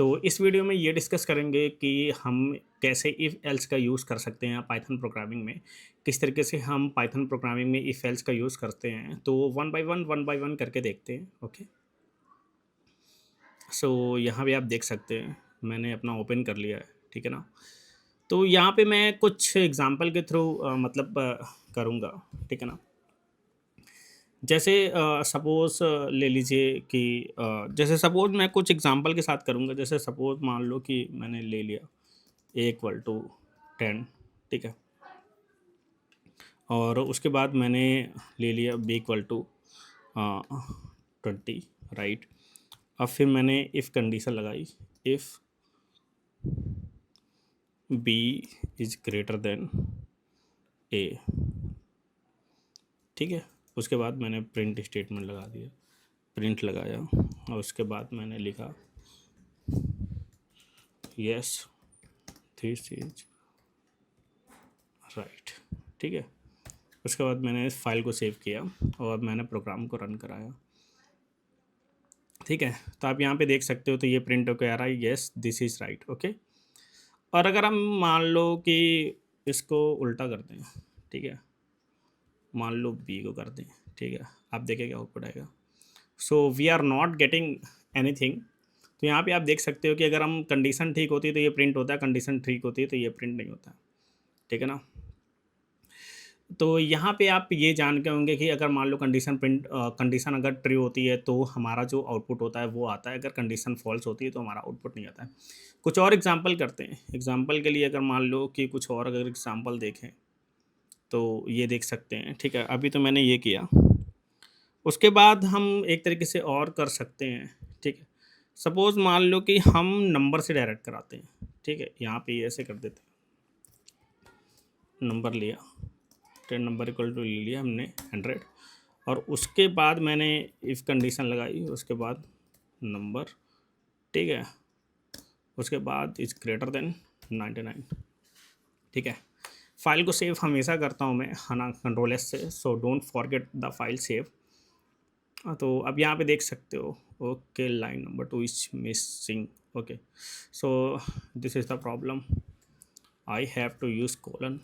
तो इस वीडियो में ये डिस्कस करेंगे कि हम कैसे इफ़ एल्स का यूज़ कर सकते हैं पाइथन प्रोग्रामिंग में, किस तरीके से हम पाइथन प्रोग्रामिंग में इफ़ एल्स का यूज़ करते हैं। तो वन बाय वन करके देखते हैं। ओके, सो यहाँ पे आप देख सकते हैं मैंने अपना ओपन कर लिया है, ठीक है ना। तो यहाँ पे मैं कुछ एग्जांपल के थ्रू करूँगा, ठीक है ना। जैसे सपोज़ ले लीजिए कि जैसे सपोज़ मैं कुछ एग्जांपल के साथ करूँगा। जैसे सपोज़ मान लो कि मैंने ले लिया ए इक्वल टू 10, ठीक है। और उसके बाद मैंने ले लिया बी इक्वल टू 20, राइट। अब फिर मैंने इफ़ कंडीशन लगाई, if B is greater than A, ठीक है। उसके बाद मैंने प्रिंट स्टेटमेंट लगा दिया, प्रिंट लगाया और उसके बाद मैंने लिखा यस दिस इज राइट, ठीक है। उसके बाद मैंने इस फाइल को सेव किया और मैंने प्रोग्राम को रन कराया, ठीक है। तो आप यहाँ पे देख सकते हो, तो ये प्रिंट होकर आ रहा है yes this is right, okay. और अगर हम मान लो कि इसको उल्टा कर दें, ठीक है, मान लो बी को कर दें, ठीक है, आप देखें क्या आउटपुट आएगा। So we are not getting anything. तो यहाँ पे आप देख सकते हो कि अगर हम कंडीशन ठीक होती है तो ये प्रिंट होता है, कंडीशन ठीक होती है तो ये प्रिंट नहीं होता, ठीक है ना। तो यहाँ पे आप ये जान के होंगे कि अगर मान लो कंडीशन अगर ट्रू होती है तो हमारा जो आउटपुट होता है वो आता है, अगर कंडीशन फॉल्स होती है तो हमारा आउटपुट नहीं आता है। कुछ और एग्जांपल करते हैं। एग्जांपल के लिए अगर मान लो कि कुछ और अगर एग्जांपल देखें तो ये देख सकते हैं, ठीक है। अभी तो मैंने ये किया, उसके बाद हम एक तरीके से और कर सकते हैं, ठीक है। सपोज़ मान लो कि हम नंबर से डायरेक्ट कराते हैं, ठीक है। यहाँ पे ये ऐसे कर देते हैं, नंबर लिया 10, नंबर इक्वल टू ले लिया हमने 100, और उसके बाद मैंने इफ़ कंडीशन लगाई, उसके बाद नंबर, ठीक है, उसके बाद इज़ ग्रेटर देन 99, ठीक है। फाइल को सेव हमेशा करता हूँ मैं, है ना, कंट्रोल एस से। So don't forget the file save. तो अब यहाँ पे देख सकते हो, okay, line number 2 is missing, okay. So this is the problem, I have to use colon,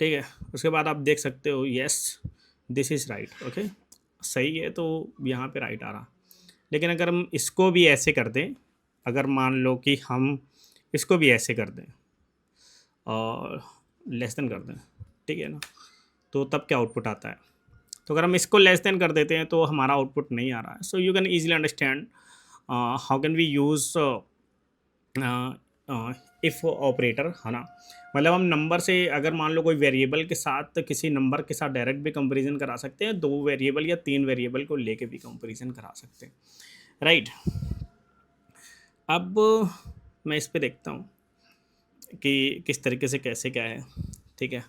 ठीक है। उसके बाद आप देख सकते हो yes this is right, okay, सही है। तो यहाँ पे राइट आ रहा। लेकिन अगर हम इसको भी ऐसे कर दें, अगर मान लो कि हम इसको भी ऐसे कर दें और लेस देन कर दें, ठीक है ना, तो तब क्या आउटपुट आता है। तो अगर हम इसको लेस देन कर देते हैं तो हमारा आउटपुट नहीं आ रहा है। So you can easily understand how can we use if operator, है ना। मतलब हम नंबर से अगर मान लो कोई वेरिएबल के साथ किसी नंबर के साथ डायरेक्ट भी कंपैरिजन करा सकते हैं, 2 वेरिएबल या 3 वेरिएबल को लेके भी कंपैरिजन करा सकते हैं, राइट। अब मैं इस पे देखता हूँ कि किस तरीके से कैसे क्या है, ठीक है।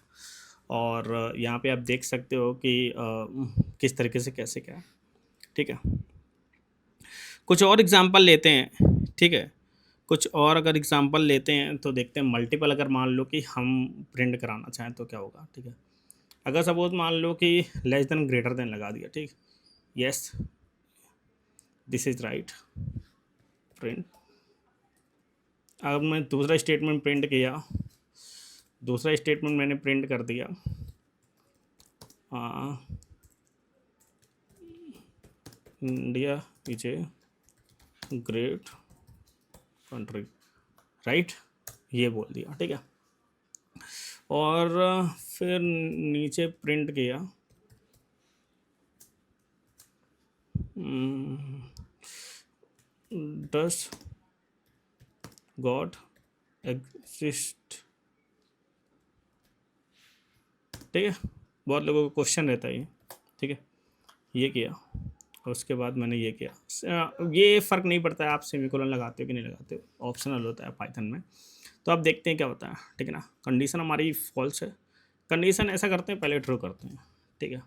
और यहाँ पे आप देख सकते हो कि किस तरीके से कैसे क्या है, ठीक है। कुछ और एग्जांपल लेते हैं, ठीक है। कुछ और अगर एग्जांपल लेते हैं तो देखते हैं मल्टीपल, अगर मान लो कि हम प्रिंट कराना चाहें तो क्या होगा, ठीक है। अगर सपोज मान लो कि लेस देन ग्रेटर देन लगा दिया, ठीक, yes this is right, print. अब मैं दूसरा स्टेटमेंट प्रिंट किया, दूसरा स्टेटमेंट मैंने प्रिंट कर दिया, India is a great country, right, ये बोल दिया, ठीक है। और फिर नीचे प्रिंट किया, डस गॉड एग्जिस्ट, ठीक है। बहुत लोगों को क्वेश्चन रहता है ये, ठीक है। ये किया और उसके बाद मैंने ये किया। ये फ़र्क नहीं पड़ता है आप सेमीकोलन लगाते हो कि नहीं लगाते हो, ऑप्शनल होता है पाइथन में। तो आप देखते हैं क्या होता है, ठीक है ना। कंडीशन हमारी फॉल्स है, कंडीशन ऐसा करते हैं पहले ट्रू करते हैं, ठीक है।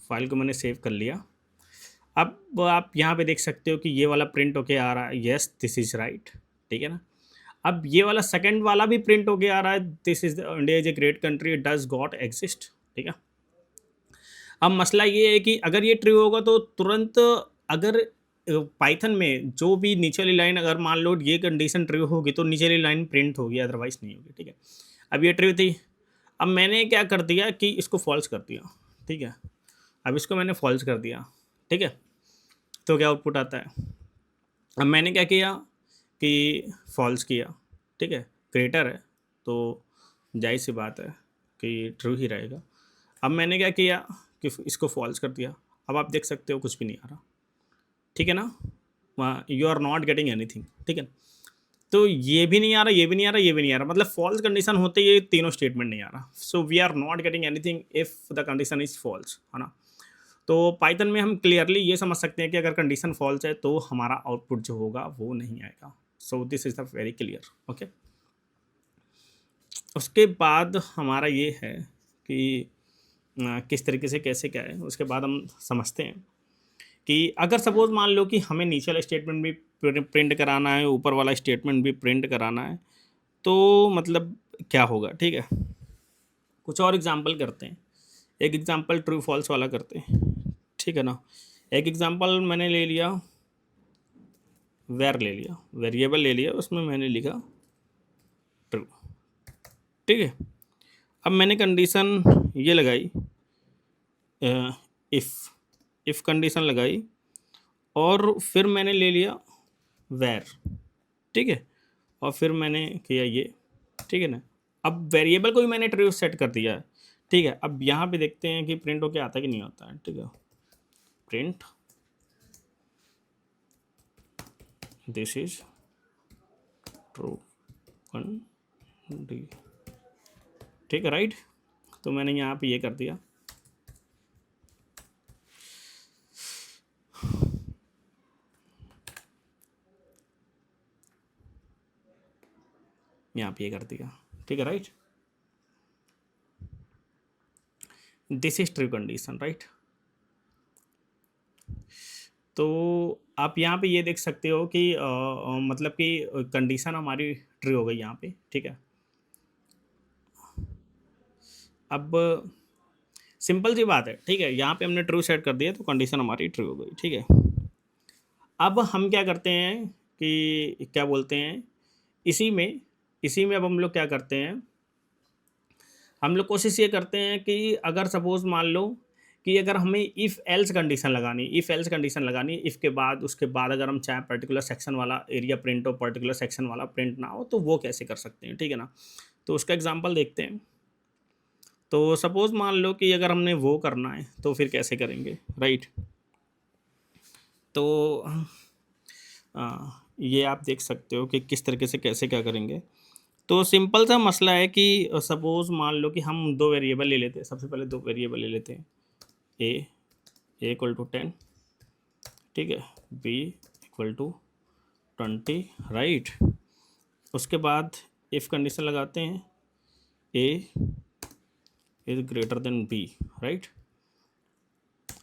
फाइल को मैंने सेव कर लिया। अब आप यहाँ पे देख सकते हो कि ये वाला प्रिंट होके आ रहा है यस दिस इज़ राइट, ठीक है ना। अब ये वाला सेकंड वाला भी प्रिंट होके आ रहा है, this is India is a great country does got exist, ठीक है। अब मसला ये है कि अगर ये ट्रू होगा तो तुरंत, अगर पाइथन में जो भी नीचे वाली लाइन अगर मान लो ये कंडीशन ट्रू होगी तो नीचे वाली लाइन प्रिंट होगी, अदरवाइज नहीं होगी, ठीक है। अब ये ट्रू थी, अब मैंने क्या कर दिया कि इसको फॉल्स कर दिया, ठीक है। अब इसको मैंने फॉल्स कर दिया, ठीक है, तो क्या आउटपुट आता है। अब मैंने क्या किया कि फॉल्स किया, ठीक है, क्रिएटर है तो जाहिर सी बात है कि ट्रू ही रहेगा। अब मैंने क्या किया कि इसको फॉल्स कर दिया, अब आप देख सकते हो कुछ भी नहीं आ रहा, ठीक है ना, you are not getting anything, ठीक है। तो ये भी नहीं आ रहा, ये भी नहीं आ रहा, ये भी नहीं आ रहा, मतलब फॉल्स कंडीशन होते ये तीनों स्टेटमेंट नहीं आ रहा। So we are not getting anything if the condition is false, है ना। तो पाइथन में हम क्लियरली ये समझ सकते हैं कि अगर कंडीशन फॉल्स है तो हमारा आउटपुट जो होगा वो नहीं आएगा। So this is the very clear, okay. उसके बाद हमारा ये है कि किस तरीके से कैसे क्या है, उसके बाद हम समझते हैं कि अगर सपोज मान लो कि हमें नीचे वाला स्टेटमेंट भी प्रिंट कराना है, ऊपर वाला स्टेटमेंट भी प्रिंट कराना है, तो मतलब क्या होगा, ठीक है। कुछ और एग्जांपल करते हैं, एक एग्जांपल ट्रू फॉल्स वाला करते हैं, ठीक है ना। एक एग्जांपल मैंने ले लिया, वेर ले लिया, वेरिएबल ले लिया, उसमें मैंने लिखा ट्रू, ठीक है। अब मैंने कंडीशन ये लगाई, इफ़ कंडीशन लगाई, और फिर मैंने ले लिया वेर, ठीक है, और फिर मैंने किया ये, ठीक है ना। अब वेरिएबल को भी मैंने ट्रू सेट कर दिया है, ठीक है। अब यहाँ पे देखते हैं कि प्रिंट होके आता है कि नहीं आता है, ठीक है। प्रिंट दिस इज ट्रू कंडी, ठीक है, राइट। तो मैंने यहाँ पे ये कर दिया, यहाँ पे ये कर दिया, ठीक है, right. This is true condition, right. तो आप यहाँ पे ये देख सकते हो कि मतलब कि कंडीशन हमारी ट्रू हो गई यहाँ पे, ठीक है। अब सिंपल सी बात है, ठीक है, यहाँ पे हमने ट्रू सेट कर दिया तो कंडीशन हमारी ट्रू हो गई, ठीक है। अब हम क्या करते हैं कि क्या बोलते हैं, इसी में अब हम लोग क्या करते हैं, हम लोग कोशिश ये करते हैं कि अगर सपोज मान लो कि अगर हमें इफ़ एल्स कंडीशन लगानी, इफ़ के बाद उसके बाद अगर हम चाहे पर्टिकुलर सेक्शन वाला एरिया प्रिंट हो, पर्टिकुलर सेक्शन वाला प्रिंट ना हो, तो वो कैसे कर सकते हैं, ठीक है ना। तो उसका एग्जांपल देखते हैं। तो सपोज मान लो कि अगर हमने वो करना है तो फिर कैसे करेंगे, राइट। तो ये आप देख सकते हो कि किस तरीके से कैसे क्या करेंगे। तो सिंपल सा मसला है कि सपोज मान लो कि हम दो वेरिएबल ले लेते हैं, सबसे पहले दो वेरिएबल ले लेते हैं, ए इक्वल टू 10, ठीक है, बी इक्वल टू 20, राइट। उसके बाद इफ़ कंडीशन लगाते हैं, A is greater than B, right.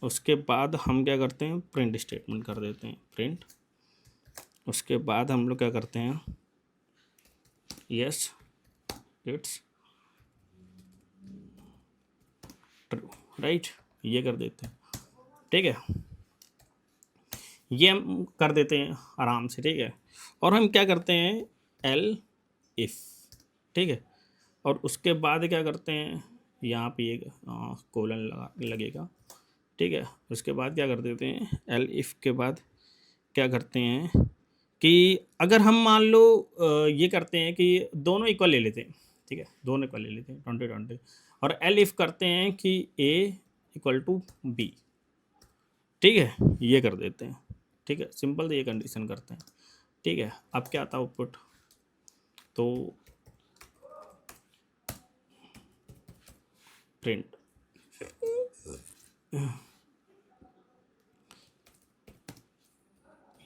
उसके बाद हम क्या करते हैं, प्रिंट स्टेटमेंट कर देते हैं, प्रिंट। उसके बाद हम लोग क्या करते हैं, यस इट्स ट्रू, राइट, ये कर देते हैं, ठीक है। ये हम कर देते हैं आराम से, ठीक है। और हम क्या करते हैं, एल इफ़, ठीक है। और उसके बाद क्या करते हैं, यहाँ पे ये कोलन लगेगा, ठीक है। उसके बाद क्या कर देते हैं, एल इफ़ के बाद क्या करते हैं कि अगर हम मान लो ये करते हैं कि दोनों इक्वल ले लेते हैं, ठीक है, दोनों इक्वल ले लेते हैं 20 और एल इफ़ करते हैं कि ए इक्वल टू बी, ठीक है, ये कर देते हैं, ठीक है। सिंपल से ये कंडीशन करते हैं, ठीक है। अब क्या आता आउटपुट, तो प्रिंट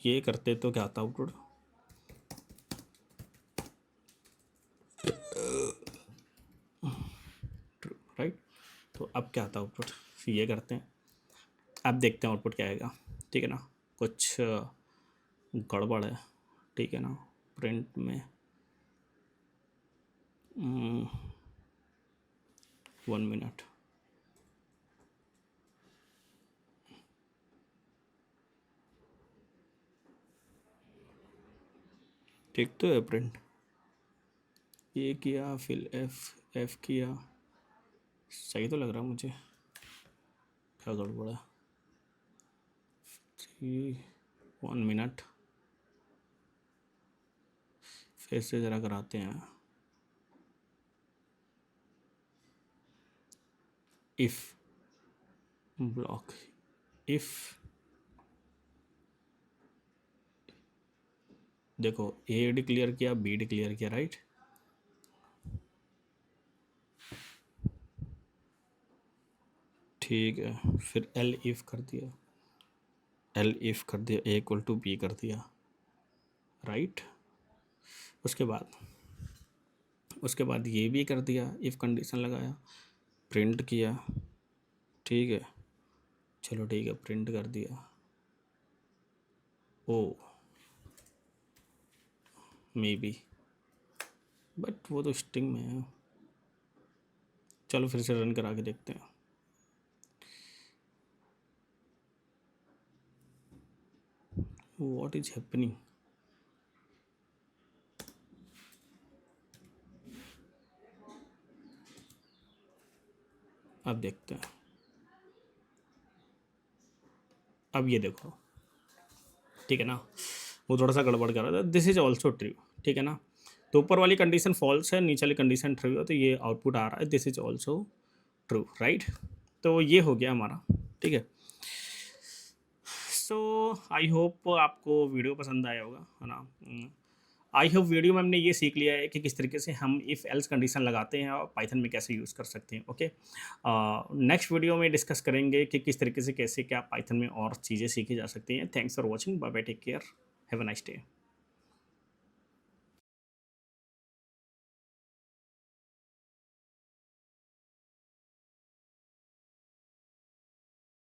ये करते तो क्या आता आउटपुट, राइट। तो अब क्या आता आउटपुट, ये करते हैं, अब देखते हैं आउटपुट क्या आएगा, ठीक है ना। कुछ गड़बड़ है, ठीक है ना। प्रिंट में 1 मिनट, ठीक तो है प्रिंट, ये किया फिर एफ एफ किया, सही तो लग रहा मुझे, क्या गड़बड़ है। 1 मिनट फिर से ज़रा कराते हैं। इफ़ ब्लॉक, इफ़ देखो ए डिक्लेयर किया, बी डिक्लेयर किया, राइट। ठीक है, फिर एल इफ़ कर दिया, एल इफ़ कर दिया, ए इक्वल टू बी कर दिया, राइट। उसके बाद ये भी कर दिया, इफ़ कंडीशन लगाया, प्रिंट किया, ठीक है। चलो ठीक है, प्रिंट कर दिया। ओ मे बी, बट वो तो स्ट्रिंग में है। चलो फिर से रन करा के देखते हैं। व्हाट इज हैपनिंग, अब देखते हैं। अब ये देखो, ठीक है ना, वो थोड़ा सा गड़बड़ कर रहा था। दिस इज ऑल्सो ट्रू, ठीक है ना। तो ऊपर वाली कंडीशन फॉल्स है, नीचे वाली कंडीशन ट्रू है, तो ये आउटपुट आ रहा है this is also true, right. तो ये हो गया हमारा, ठीक है। सो आई होप आपको वीडियो पसंद आया होगा, है ना। आई होप वीडियो में हमने ये सीख लिया है कि किस तरीके से हम इफ़ एल्स कंडीशन लगाते हैं और पाइथन में कैसे यूज़ कर सकते हैं। ओके, नेक्स्ट वीडियो में डिस्कस करेंगे कि किस तरीके से कैसे क्या पाइथन में और चीज़ें सीखी जा सकती हैं। Thanks for watching, bye bye, take care, have a nice day.